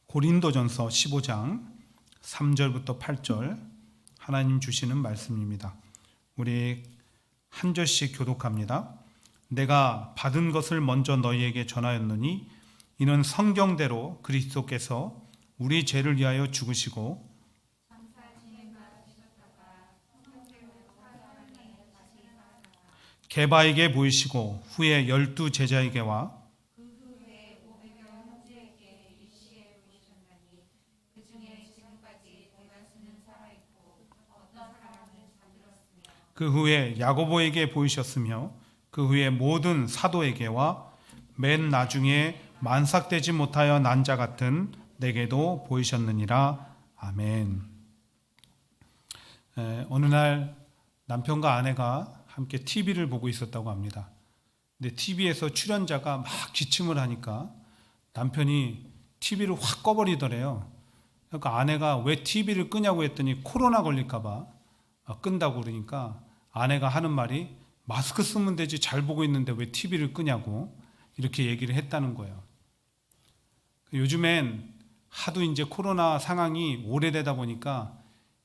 고린도전서 15장 3절부터 8절 하나님 주시는 말씀입니다. 우리 한 절씩 교독합니다. 내가 받은 것을 먼저 너희에게 전하였노니 이는 성경대로 그리스도께서 우리 죄를 위하여 죽으시고 게바에게 보이시고 후에 12 제자에게와 그 후에 야고보에게 보이셨으며 그 후에 모든 사도에게와 맨 나중에 만삭되지 못하여 난 자 같은 내게도 보이셨느니라. 아멘. 어느 날 남편과 아내가 함께 TV를 보고 있었다고 합니다. 근데 TV에서 출연자가 막 기침을 하니까 남편이 TV를 확 꺼버리더래요. 그러니까 아내가 왜 TV를 끄냐고 했더니 코로나 걸릴까 봐 끈다고 그러니까 아내가 하는 말이 마스크 쓰면 되지 잘 보고 있는데 왜 TV를 끄냐고 이렇게 얘기를 했다는 거예요. 요즘엔 하도 이제 코로나 상황이 오래되다 보니까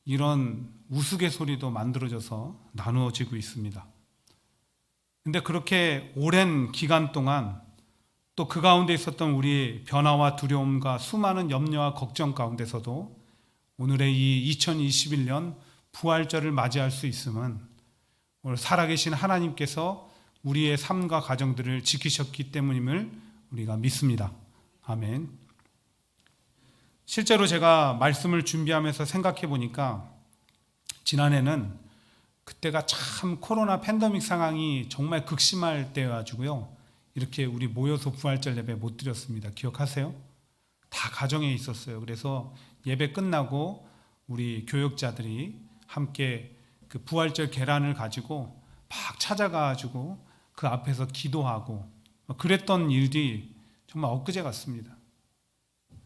이런 우스갯소리도 만들어져서 나누어지고 있습니다. 근데 그렇게 오랜 기간 동안 또 그 가운데 있었던 우리 변화와 두려움과 수많은 염려와 걱정 가운데서도 오늘의 이 2021년 부활절을 맞이할 수 있음은 오늘 살아계신 하나님께서 우리의 삶과 가정들을 지키셨기 때문임을 우리가 믿습니다. 아멘. 실제로 제가 말씀을 준비하면서 생각해 보니까 지난해는 그때가 참 코로나 팬데믹 상황이 정말 극심할 때여가지고요. 이렇게 우리 모여서 부활절 예배 못 드렸습니다. 기억하세요? 다 가정에 있었어요. 그래서 예배 끝나고 우리 교역자들이 함께 그 부활절 계란을 가지고 막 찾아가지고 그 앞에서 기도하고 그랬던 일이 정말 엊그제 같습니다.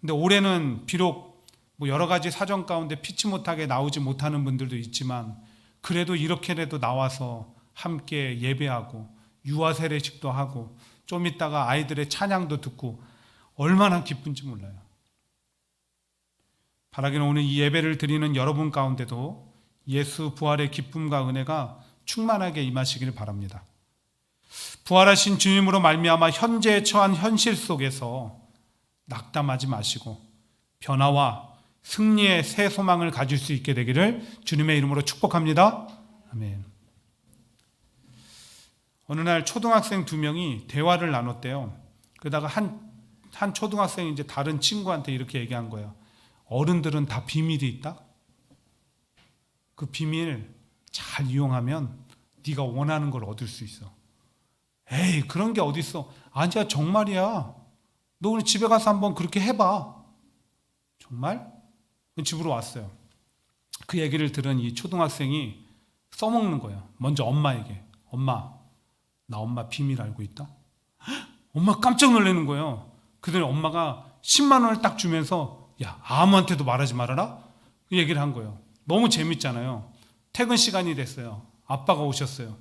근데 올해는 비록 뭐 여러 가지 사정 가운데 피치 못하게 나오지 못하는 분들도 있지만 그래도 이렇게라도 나와서 함께 예배하고 유아 세례식도 하고 좀 있다가 아이들의 찬양도 듣고 얼마나 기쁜지 몰라요. 바라기는 오늘 이 예배를 드리는 여러분 가운데도 예수 부활의 기쁨과 은혜가 충만하게 임하시기를 바랍니다. 부활하신 주님으로 말미암아 현재에 처한 현실 속에서 낙담하지 마시고 변화와 승리의 새 소망을 가질 수 있게 되기를 주님의 이름으로 축복합니다. 아멘. 어느 날 초등학생 2명이 대화를 나눴대요. 그러다가 한 초등학생이 이제 다른 친구한테 이렇게 얘기한 거예요. 어른들은 다 비밀이 있다? 그 비밀 잘 이용하면 네가 원하는 걸 얻을 수 있어. 에이, 그런 게 어딨어. 아니야, 정말이야. 너 오늘 집에 가서 한번 그렇게 해봐. 정말? 집으로 왔어요. 그 얘기를 들은 이 초등학생이 써먹는 거예요. 먼저 엄마에게. 엄마, 나 엄마 비밀 알고 있다? 엄마 깜짝 놀라는 거예요. 그들이 엄마가 10만 원을 딱 주면서 야, 아무한테도 말하지 말아라? 그 얘기를 한 거예요. 너무 재밌잖아요. 퇴근 시간이 됐어요. 아빠가 오셨어요.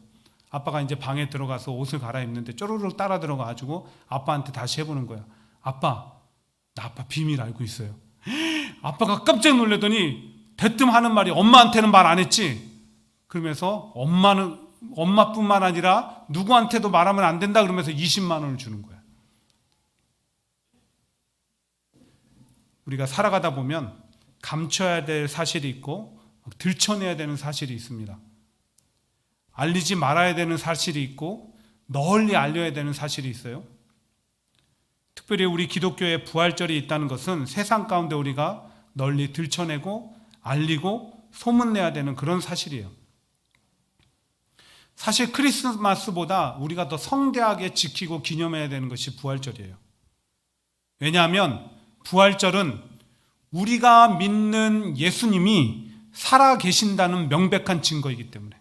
아빠가 이제 방에 들어가서 옷을 갈아입는데 쪼르륵 따라 들어가가지고 아빠한테 다시 해보는 거예요. 아빠, 나 아빠 비밀 알고 있어요. 아빠가 깜짝 놀라더니 대뜸 하는 말이 엄마한테는 말 안 했지? 그러면서 엄마뿐만 아니라 누구한테도 말하면 안 된다 그러면서 20만 원을 주는 거야. 우리가 살아가다 보면 감춰야 될 사실이 있고 들춰내야 되는 사실이 있습니다. 알리지 말아야 되는 사실이 있고 널리 알려야 되는 사실이 있어요. 특별히 우리 기독교의 부활절이 있다는 것은 세상 가운데 우리가 널리 들춰내고 알리고 소문내야 되는 그런 사실이에요. 사실 크리스마스보다 우리가 더 성대하게 지키고 기념해야 되는 것이 부활절이에요. 왜냐하면 부활절은 우리가 믿는 예수님이 살아 계신다는 명백한 증거이기 때문에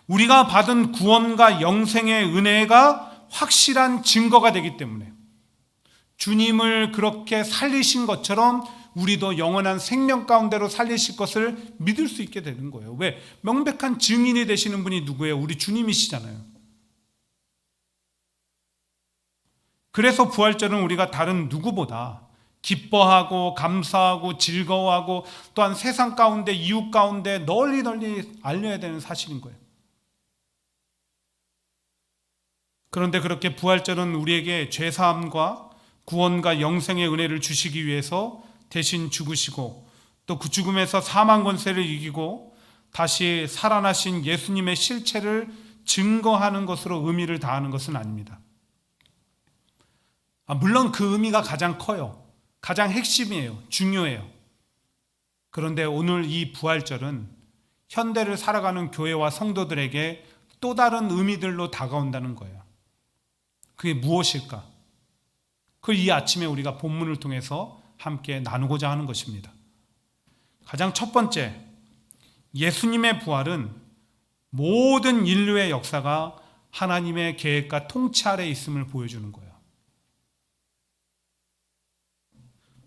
우리가 받은 구원과 영생의 은혜가 확실한 증거가 되기 때문에 주님을 그렇게 살리신 것처럼 우리도 영원한 생명 가운데로 살리실 것을 믿을 수 있게 되는 거예요. 왜? 명백한 증인이 되시는 분이 누구예요? 우리 주님이시잖아요. 그래서 부활절은 우리가 다른 누구보다 기뻐하고 감사하고 즐거워하고 또한 세상 가운데 이웃 가운데 널리 알려야 되는 사실인 거예요. 그런데 그렇게 부활절은 우리에게 죄사함과 구원과 영생의 은혜를 주시기 위해서 대신 죽으시고 또 그 죽음에서 사망 권세를 이기고 다시 살아나신 예수님의 실체를 증거하는 것으로 의미를 다하는 것은 아닙니다. 물론 그 의미가 가장 커요. 가장 핵심이에요. 중요해요. 그런데 오늘 이 부활절은 현대를 살아가는 교회와 성도들에게 또 다른 의미들로 다가온다는 거예요. 그게 무엇일까? 그걸 이 아침에 우리가 본문을 통해서 함께 나누고자 하는 것입니다. 가장 첫 번째, 예수님의 부활은 모든 인류의 역사가 하나님의 계획과 통치 아래 있음을 보여주는 거예요.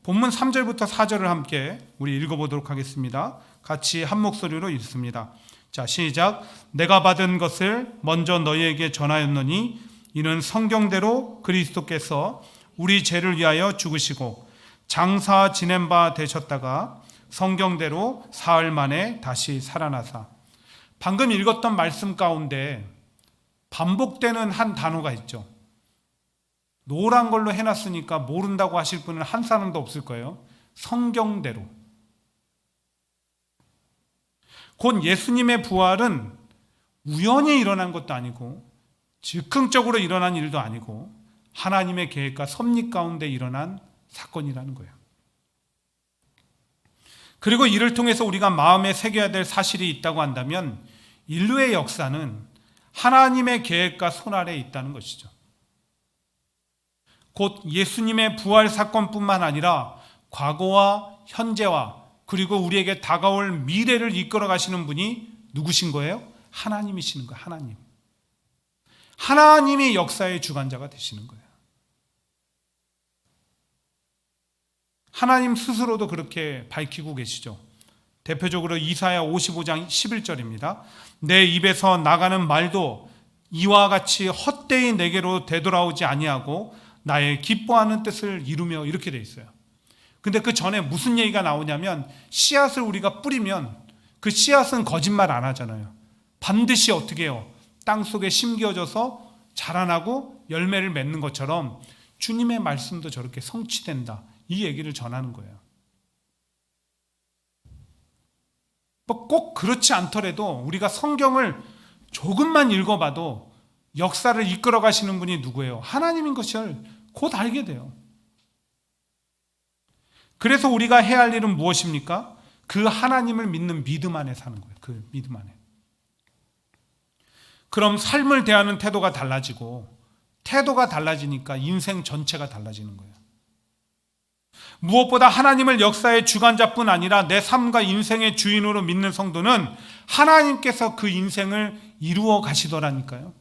본문 3절부터 4절을 함께 우리 읽어보도록 하겠습니다. 같이 한 목소리로 읽습니다. 자, 시작. 내가 받은 것을 먼저 너희에게 전하였노니 이는 성경대로 그리스도께서 우리 죄를 위하여 죽으시고 장사 지낸 바 되셨다가 성경대로 사흘 만에 다시 살아나사. 방금 읽었던 말씀 가운데 반복되는 한 단어가 있죠. 노란 걸로 해놨으니까 모른다고 하실 분은 한 사람도 없을 거예요. 성경대로. 곧 예수님의 부활은 우연히 일어난 것도 아니고 즉흥적으로 일어난 일도 아니고 하나님의 계획과 섭리 가운데 일어난 사건이라는 거예요. 그리고 이를 통해서 우리가 마음에 새겨야 될 사실이 있다고 한다면 인류의 역사는 하나님의 계획과 손 아래에 있다는 것이죠. 곧 예수님의 부활 사건뿐만 아니라 과거와 현재와 그리고 우리에게 다가올 미래를 이끌어 가시는 분이 누구신 거예요? 하나님이시는 거예요. 하나님. 하나님이 역사의 주관자가 되시는 거예요. 하나님 스스로도 그렇게 밝히고 계시죠. 대표적으로 이사야 55장 11절입니다. 내 입에서 나가는 말도 이와 같이 헛되이 내게로 되돌아오지 아니하고 나의 기뻐하는 뜻을 이루며, 이렇게 돼 있어요. 근데 그 전에 무슨 얘기가 나오냐면 씨앗을 우리가 뿌리면 그 씨앗은 거짓말 안 하잖아요. 반드시 어떻게 해요? 땅 속에 심겨져서 자라나고 열매를 맺는 것처럼 주님의 말씀도 저렇게 성취된다. 이 얘기를 전하는 거예요. 꼭 그렇지 않더라도 우리가 성경을 조금만 읽어봐도 역사를 이끌어 가시는 분이 누구예요? 하나님인 것을 곧 알게 돼요. 그래서 우리가 해야 할 일은 무엇입니까? 그 하나님을 믿는 믿음 안에 사는 거예요. 그 믿음 안에. 그럼 삶을 대하는 태도가 달라지고, 태도가 달라지니까 인생 전체가 달라지는 거예요. 무엇보다 하나님을 역사의 주관자뿐 아니라 내 삶과 인생의 주인으로 믿는 성도는 하나님께서 그 인생을 이루어 가시더라니까요.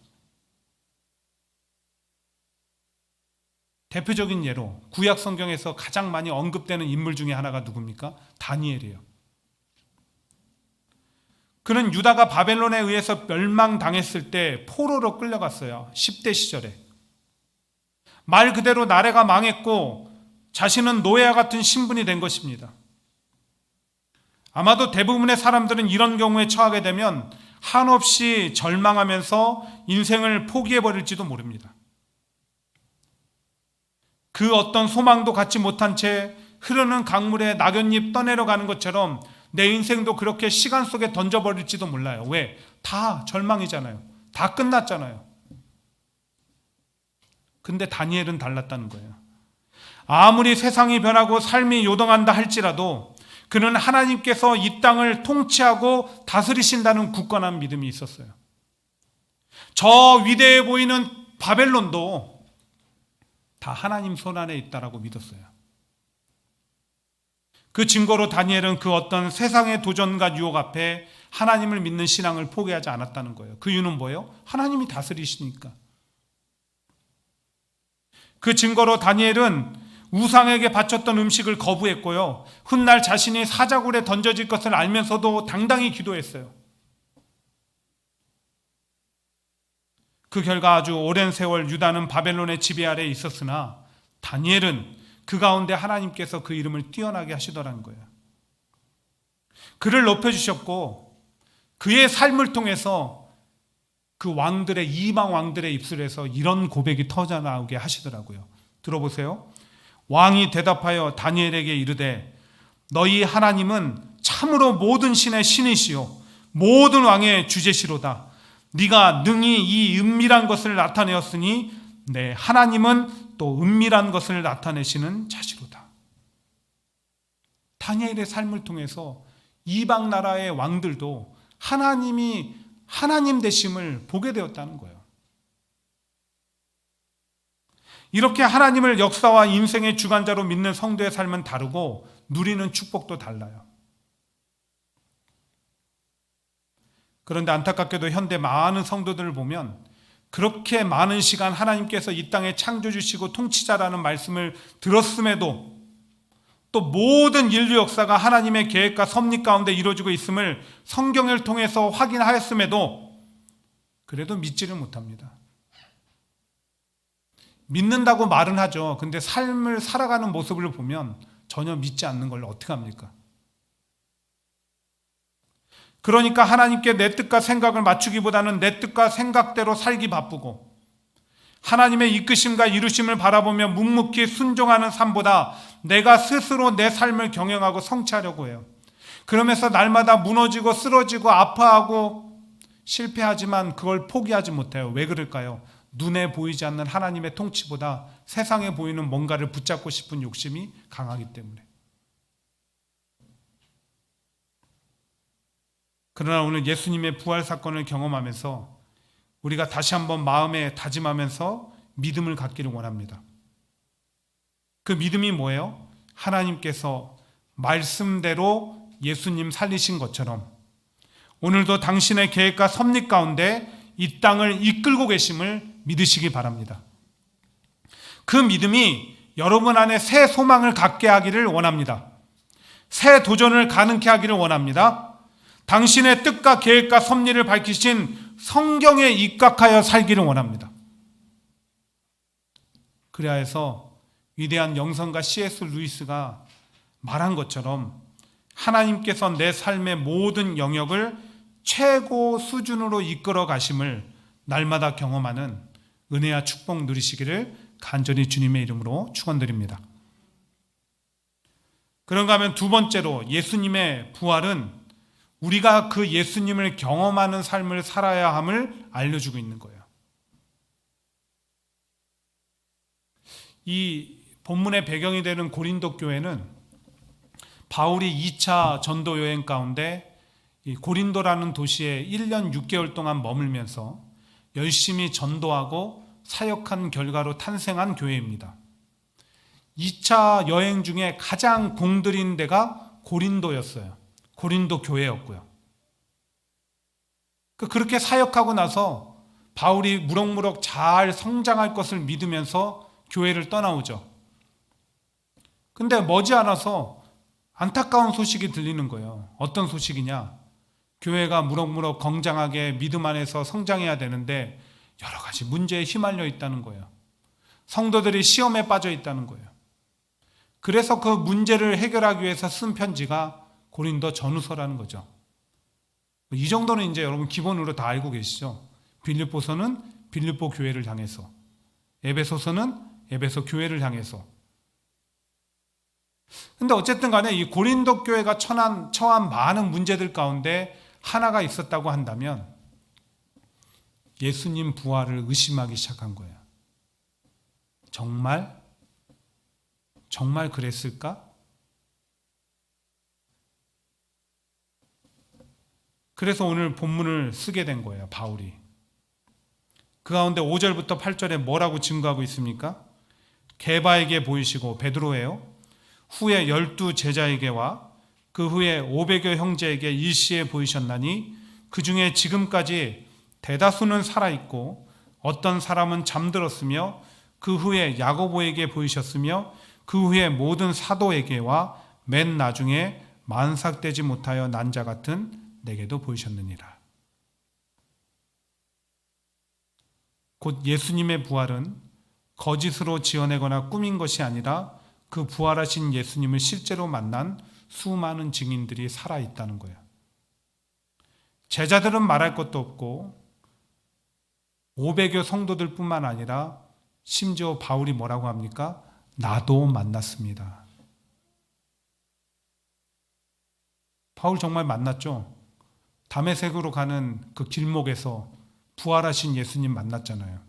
대표적인 예로 구약 성경에서 가장 많이 언급되는 인물 중에 하나가 누굽니까? 다니엘이에요. 그는 유다가 바벨론에 의해서 멸망당했을 때 포로로 끌려갔어요. 10대 시절에. 말 그대로 나라가 망했고 자신은 노예와 같은 신분이 된 것입니다. 아마도 대부분의 사람들은 이런 경우에 처하게 되면 한없이 절망하면서 인생을 포기해버릴지도 모릅니다. 그 어떤 소망도 갖지 못한 채 흐르는 강물에 낙엽잎 떠내려가는 것처럼 내 인생도 그렇게 시간 속에 던져버릴지도 몰라요. 왜? 다 절망이잖아요. 다 끝났잖아요. 근데 다니엘은 달랐다는 거예요. 아무리 세상이 변하고 삶이 요동한다 할지라도 그는 하나님께서 이 땅을 통치하고 다스리신다는 굳건한 믿음이 있었어요. 저 위대해 보이는 바벨론도 다 하나님 손 안에 있다라고 믿었어요. 그 증거로 다니엘은 그 어떤 세상의 도전과 유혹 앞에 하나님을 믿는 신앙을 포기하지 않았다는 거예요. 그 이유는 뭐예요? 하나님이 다스리시니까. 그 증거로 다니엘은 우상에게 바쳤던 음식을 거부했고요. 훗날 자신이 사자굴에 던져질 것을 알면서도 당당히 기도했어요. 그 결과 아주 오랜 세월 유다는 바벨론의 지배 아래에 있었으나 다니엘은 그 가운데 하나님께서 그 이름을 뛰어나게 하시더라는 거예요. 그를 높여주셨고 그의 삶을 통해서 그 왕들의, 이방 왕들의 입술에서 이런 고백이 터져나오게 하시더라고요. 들어보세요. 왕이 대답하여 다니엘에게 이르되 너희 하나님은 참으로 모든 신의 신이시요 모든 왕의 주제시로다. 네가 능히 이 은밀한 것을 나타내었으니 내 하나님은 또 은밀한 것을 나타내시는 자시로다. 다니엘의 삶을 통해서 이방 나라의 왕들도 하나님이 하나님 되심을 보게 되었다는 거예요. 이렇게 하나님을 역사와 인생의 주관자로 믿는 성도의 삶은 다르고 누리는 축복도 달라요. 그런데 안타깝게도 현대 많은 성도들을 보면 그렇게 많은 시간 하나님께서 이 땅에 창조주시고 통치자라는 말씀을 들었음에도 또 모든 인류 역사가 하나님의 계획과 섭리 가운데 이루어지고 있음을 성경을 통해서 확인하였음에도 그래도 믿지를 못합니다. 믿는다고 말은 하죠. 근데 삶을 살아가는 모습을 보면 전혀 믿지 않는 걸 어떻게 합니까? 그러니까 하나님께 내 뜻과 생각을 맞추기보다는 내 뜻과 생각대로 살기 바쁘고 하나님의 이끄심과 이루심을 바라보며 묵묵히 순종하는 삶보다 내가 스스로 내 삶을 경영하고 성취하려고 해요. 그러면서 날마다 무너지고 쓰러지고 아파하고 실패하지만 그걸 포기하지 못해요. 왜 그럴까요? 눈에 보이지 않는 하나님의 통치보다 세상에 보이는 뭔가를 붙잡고 싶은 욕심이 강하기 때문에. 그러나 오늘 예수님의 부활 사건을 경험하면서 우리가 다시 한번 마음에 다짐하면서 믿음을 갖기를 원합니다. 그 믿음이 뭐예요? 하나님께서 말씀대로 예수님 살리신 것처럼 오늘도 당신의 계획과 섭리 가운데 이 땅을 이끌고 계심을 믿으시기 바랍니다. 그 믿음이 여러분 안에 새 소망을 갖게 하기를 원합니다. 새 도전을 가능케 하기를 원합니다. 당신의 뜻과 계획과 섭리를 밝히신 성경에 입각하여 살기를 원합니다. 그래야 해서 위대한 영성가 C.S. 루이스가 말한 것처럼 하나님께서 내 삶의 모든 영역을 최고 수준으로 이끌어 가심을 날마다 경험하는 은혜와 축복 누리시기를 간절히 주님의 이름으로 축원드립니다. 그런가 하면 두 번째로 예수님의 부활은 우리가 그 예수님을 경험하는 삶을 살아야 함을 알려주고 있는 거예요. 이 본문의 배경이 되는 고린도 교회는 바울이 2차 전도 여행 가운데 이 고린도라는 도시에 1년 6개월 동안 머물면서 열심히 전도하고 사역한 결과로 탄생한 교회입니다. 2차 여행 중에 가장 공들인 데가 고린도였어요. 고린도 교회였고요. 그렇게 사역하고 나서 바울이 무럭무럭 잘 성장할 것을 믿으면서 교회를 떠나오죠. 근데 머지않아서 안타까운 소식이 들리는 거예요. 어떤 소식이냐? 교회가 무럭무럭 건장하게 믿음 안에서 성장해야 되는데 여러 가지 문제에 휘말려 있다는 거예요. 성도들이 시험에 빠져 있다는 거예요. 그래서 그 문제를 해결하기 위해서 쓴 편지가 고린도 전후서라는 거죠. 이 정도는 이제 여러분 기본으로 다 알고 계시죠. 빌립보서는 빌립보 교회를 향해서, 에베소서는 에베소 교회를 향해서. 근데 어쨌든 간에 이 고린도 교회가 처한 많은 문제들 가운데 하나가 있었다고 한다면 예수님 부활을 의심하기 시작한 거예요. 정말 그랬을까? 그래서 오늘 본문을 쓰게 된 거예요, 바울이. 그 가운데 5절부터 8절에 뭐라고 증거하고 있습니까? 게바에게 보이시고, 베드로예요. 후에 12 제자에게와 그 후에 500여 형제에게 일시에 보이셨나니 그 중에 지금까지 대다수는 살아있고 어떤 사람은 잠들었으며 그 후에 야고보에게 보이셨으며 그 후에 모든 사도에게와 맨 나중에 만삭되지 못하여 난 자 같은 내게도 보이셨느니라. 곧 예수님의 부활은 거짓으로 지어내거나 꾸민 것이 아니라 그 부활하신 예수님을 실제로 만난 수많은 증인들이 살아있다는 거예요. 제자들은 말할 것도 없고 500여 성도들 뿐만 아니라 심지어 바울이 뭐라고 합니까? 나도 만났습니다. 바울 정말 만났죠? 다메섹으로 가는 그 길목에서 부활하신 예수님 만났잖아요.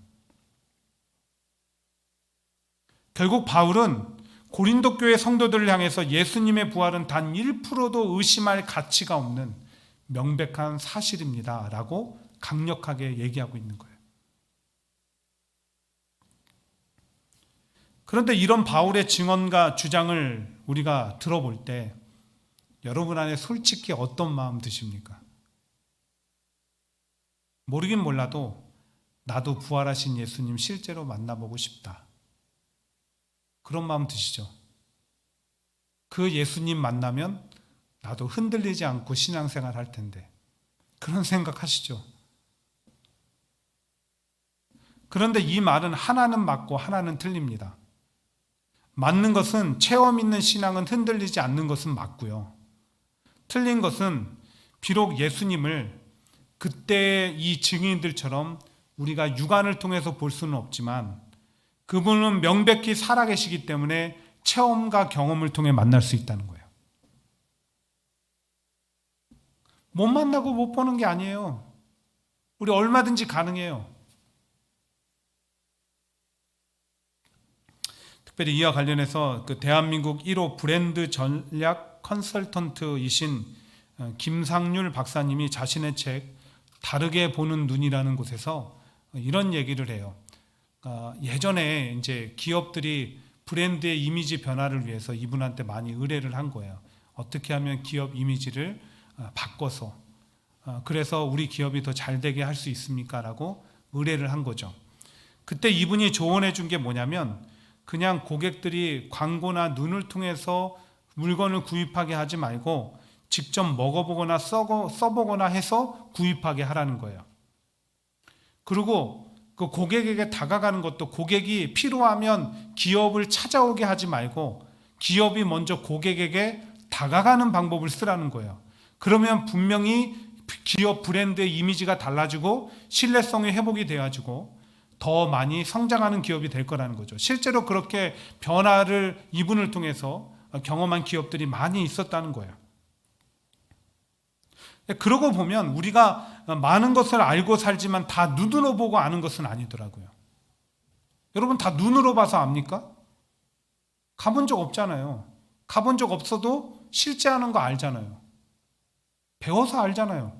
결국 바울은 고린도 교회 성도들을 향해서 예수님의 부활은 단 1%도 의심할 가치가 없는 명백한 사실입니다 라고 강력하게 얘기하고 있는 거예요. 그런데 이런 바울의 증언과 주장을 우리가 들어볼 때 여러분 안에 솔직히 어떤 마음 드십니까? 모르긴 몰라도 나도 부활하신 예수님 실제로 만나보고 싶다. 그런 마음 드시죠? 그 예수님 만나면 나도 흔들리지 않고 신앙생활 할 텐데. 그런 생각하시죠? 그런데 이 말은 하나는 맞고 하나는 틀립니다. 맞는 것은 체험 있는 신앙은 흔들리지 않는 것은 맞고요. 틀린 것은 비록 예수님을 그때의 이 증인들처럼 우리가 육안을 통해서 볼 수는 없지만 그분은 명백히 살아계시기 때문에 체험과 경험을 통해 만날 수 있다는 거예요. 못 만나고 못 보는 게 아니에요. 우리 얼마든지 가능해요. 특별히 이와 관련해서 그 대한민국 1호 브랜드 전략 컨설턴트이신 김상률 박사님이 자신의 책 다르게 보는 눈이라는 곳에서 이런 얘기를 해요. 예전에 이제 기업들이 브랜드의 이미지 변화를 위해서 이분한테 많이 의뢰를 한 거예요. 어떻게 하면 기업 이미지를 바꿔서 그래서 우리 기업이 더 잘 되게 할 수 있습니까? 라고 의뢰를 한 거죠. 그때 이분이 조언해 준 게 뭐냐면 그냥 고객들이 광고나 눈을 통해서 물건을 구입하게 하지 말고 직접 먹어보거나 써보거나 해서 구입하게 하라는 거예요. 그리고 그 고객에게 다가가는 것도 고객이 필요하면 기업을 찾아오게 하지 말고 기업이 먼저 고객에게 다가가는 방법을 쓰라는 거예요. 그러면 분명히 기업 브랜드의 이미지가 달라지고 신뢰성이 회복이 돼가지고 더 많이 성장하는 기업이 될 거라는 거죠. 실제로 그렇게 변화를 이분을 통해서 경험한 기업들이 많이 있었다는 거예요. 그러고 보면 우리가 많은 것을 알고 살지만 다 눈으로 보고 아는 것은 아니더라고요. 여러분 다 눈으로 봐서 압니까? 가본 적 없잖아요. 가본 적 없어도 실제 하는 거 알잖아요. 배워서 알잖아요.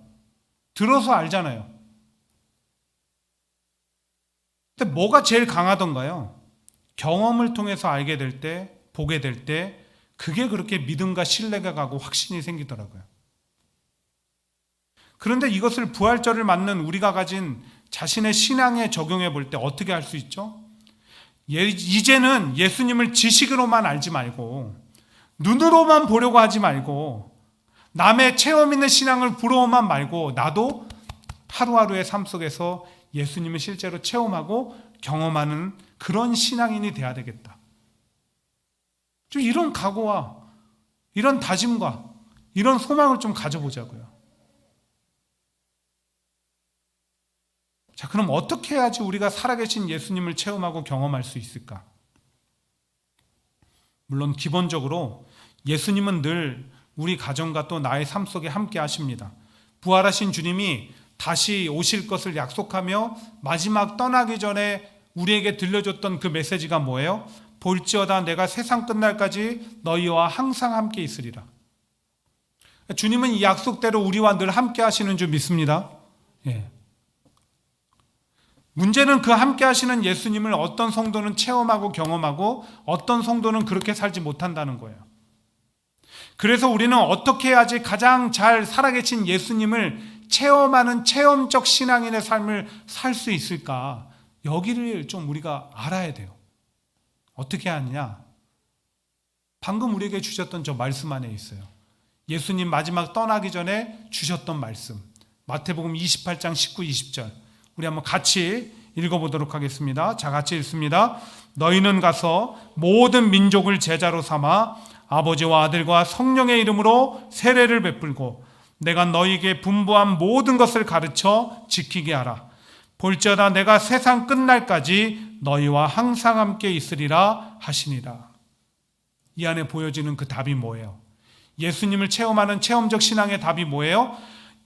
들어서 알잖아요. 근데 뭐가 제일 강하던가요? 경험을 통해서 알게 될 때, 보게 될 때 그게 그렇게 믿음과 신뢰가 가고 확신이 생기더라고요. 그런데 이것을 부활절을 맞는 우리가 가진 자신의 신앙에 적용해 볼 때 어떻게 할 수 있죠? 이제는 예수님을 지식으로만 알지 말고 눈으로만 보려고 하지 말고 남의 체험 있는 신앙을 부러워만 말고 나도 하루하루의 삶 속에서 예수님을 실제로 체험하고 경험하는 그런 신앙인이 돼야 되겠다. 좀 이런 각오와 이런 다짐과 이런 소망을 좀 가져보자고요. 자, 그럼 어떻게 해야지 우리가 살아계신 예수님을 체험하고 경험할 수 있을까? 물론 기본적으로 예수님은 늘 우리 가정과 또 나의 삶 속에 함께 하십니다. 부활하신 주님이 다시 오실 것을 약속하며 마지막 떠나기 전에 우리에게 들려줬던 그 메시지가 뭐예요? 볼지어다 내가 세상 끝날까지 너희와 항상 함께 있으리라. 주님은 이 약속대로 우리와 늘 함께 하시는 줄 믿습니다. 예. 문제는 그 함께 하시는 예수님을 어떤 성도는 체험하고 경험하고 어떤 성도는 그렇게 살지 못한다는 거예요. 그래서 우리는 어떻게 해야지 가장 잘 살아계신 예수님을 체험하는 체험적 신앙인의 삶을 살 수 있을까? 여기를 좀 우리가 알아야 돼요. 어떻게 하느냐? 방금 우리에게 주셨던 저 말씀 안에 있어요. 예수님 마지막 떠나기 전에 주셨던 말씀. 마태복음 28장 19, 20절. 우리 한번 같이 읽어보도록 하겠습니다. 자, 같이 읽습니다. 너희는 가서 모든 민족을 제자로 삼아 아버지와 아들과 성령의 이름으로 세례를 베풀고 내가 너희에게 분부한 모든 것을 가르쳐 지키게 하라. 볼지어다 내가 세상 끝날까지 너희와 항상 함께 있으리라 하시니라. 이 안에 보여지는 그 답이 뭐예요? 예수님을 체험하는 체험적 신앙의 답이 뭐예요?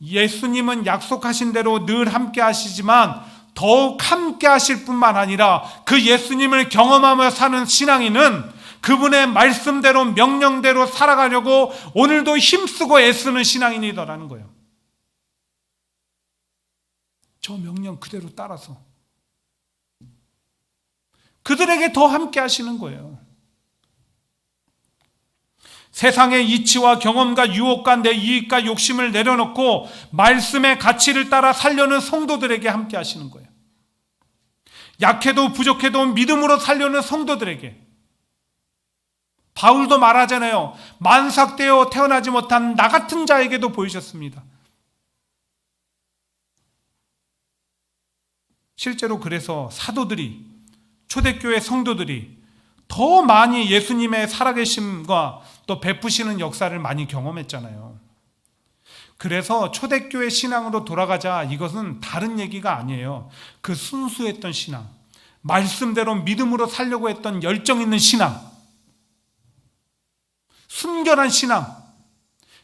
예수님은 약속하신 대로 늘 함께 하시지만 더욱 함께 하실 뿐만 아니라 그 예수님을 경험하며 사는 신앙인은 그분의 말씀대로 명령대로 살아가려고 오늘도 힘쓰고 애쓰는 신앙인이더라는 거예요. 저 명령 그대로 따라서 그들에게 더 함께 하시는 거예요. 세상의 이치와 경험과 유혹과 내 이익과 욕심을 내려놓고 말씀의 가치를 따라 살려는 성도들에게 함께 하시는 거예요. 약해도 부족해도 믿음으로 살려는 성도들에게. 바울도 말하잖아요. 만삭되어 태어나지 못한 나 같은 자에게도 보이셨습니다. 실제로 그래서 사도들이, 초대교회 성도들이 더 많이 예수님의 살아계심과 또 베푸시는 역사를 많이 경험했잖아요. 그래서 초대교회 신앙으로 돌아가자, 이것은 다른 얘기가 아니에요. 그 순수했던 신앙, 말씀대로 믿음으로 살려고 했던 열정 있는 신앙, 순결한 신앙,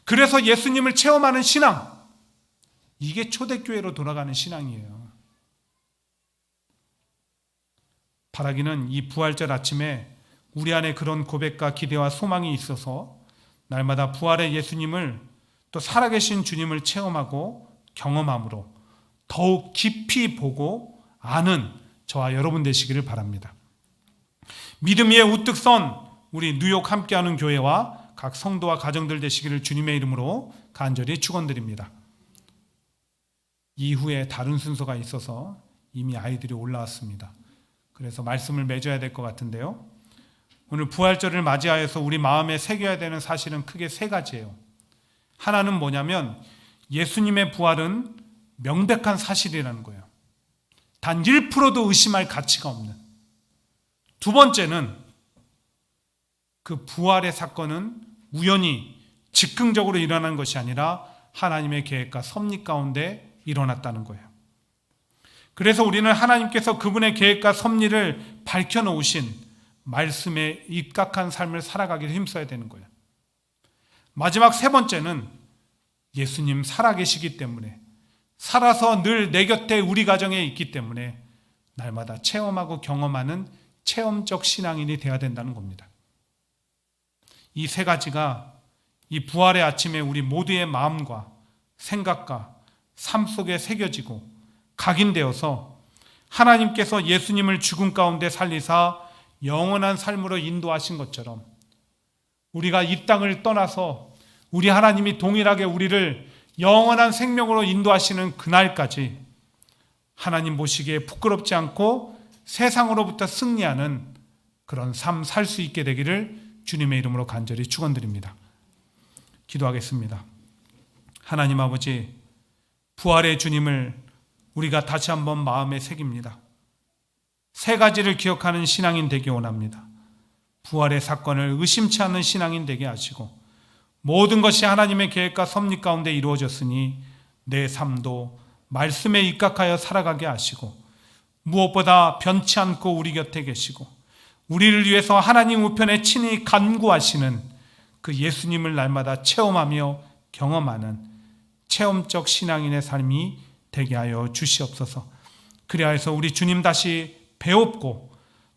그래서 예수님을 체험하는 신앙, 이게 초대교회로 돌아가는 신앙이에요. 바라기는 이 부활절 아침에 우리 안에 그런 고백과 기대와 소망이 있어서 날마다 부활의 예수님을 또 살아계신 주님을 체험하고 경험함으로 더욱 깊이 보고 아는 저와 여러분 되시기를 바랍니다. 믿음 위에 우뚝 선 우리 뉴욕 함께하는 교회와 각 성도와 가정들 되시기를 주님의 이름으로 간절히 축원드립니다. 이후에 다른 순서가 있어서 이미 아이들이 올라왔습니다. 그래서 말씀을 맺어야 될 것 같은데요. 오늘 부활절을 맞이하여서 우리 마음에 새겨야 되는 사실은 크게 세 가지예요. 하나는 뭐냐면 예수님의 부활은 명백한 사실이라는 거예요. 단 1%도 의심할 가치가 없는. 두 번째는 그 부활의 사건은 우연히 즉흥적으로 일어난 것이 아니라 하나님의 계획과 섭리 가운데 일어났다는 거예요. 그래서 우리는 하나님께서 그분의 계획과 섭리를 밝혀놓으신 말씀에 입각한 삶을 살아가기를 힘써야 되는 거예요. 마지막 세 번째는 예수님 살아계시기 때문에, 살아서 늘 내 곁에 우리 가정에 있기 때문에 날마다 체험하고 경험하는 체험적 신앙인이 되어야 된다는 겁니다. 이 세 가지가 이 부활의 아침에 우리 모두의 마음과 생각과 삶 속에 새겨지고 각인되어서 하나님께서 예수님을 죽음 가운데 살리사 영원한 삶으로 인도하신 것처럼 우리가 이 땅을 떠나서 우리 하나님이 동일하게 우리를 영원한 생명으로 인도하시는 그날까지 하나님 보시기에 부끄럽지 않고 세상으로부터 승리하는 그런 삶 살 수 있게 되기를 주님의 이름으로 간절히 축원드립니다. 기도하겠습니다. 하나님 아버지, 부활의 주님을 우리가 다시 한번 마음에 새깁니다. 세 가지를 기억하는 신앙인 되기 원합니다. 부활의 사건을 의심치 않는 신앙인 되게 하시고 모든 것이 하나님의 계획과 섭리 가운데 이루어졌으니 내 삶도 말씀에 입각하여 살아가게 하시고 무엇보다 변치 않고 우리 곁에 계시고 우리를 위해서 하나님 우편에 친히 간구하시는 그 예수님을 날마다 체험하며 경험하는 체험적 신앙인의 삶이 되게 하여 주시옵소서. 그리하여서 우리 주님 다시 배웁고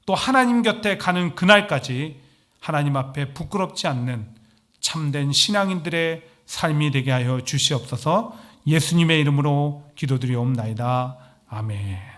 또 하나님 곁에 가는 그날까지 하나님 앞에 부끄럽지 않는 참된 신앙인들의 삶이 되게 하여 주시옵소서. 예수님의 이름으로 기도드리옵나이다. 아멘.